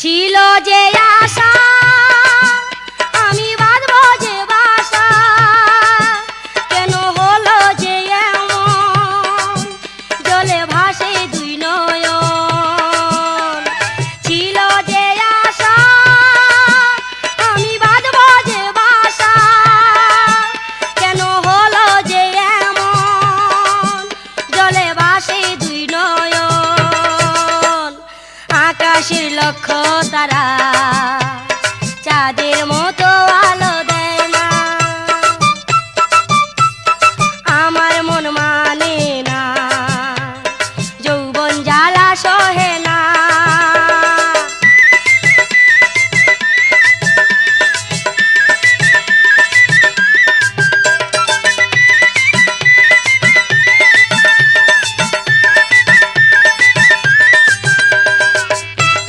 ছিল যে আশা আমি বাঁধবো যে বাসা, কেন হলো যে এমন জলে ভাসে দুই নয়ন। ছিল যে আশা আমি বাঁধবো যে বাসা, কেন হলো যে এমন জলে ভাসে দুই নয়ন। আকাশের লক্ষ্য তারা চাঁদের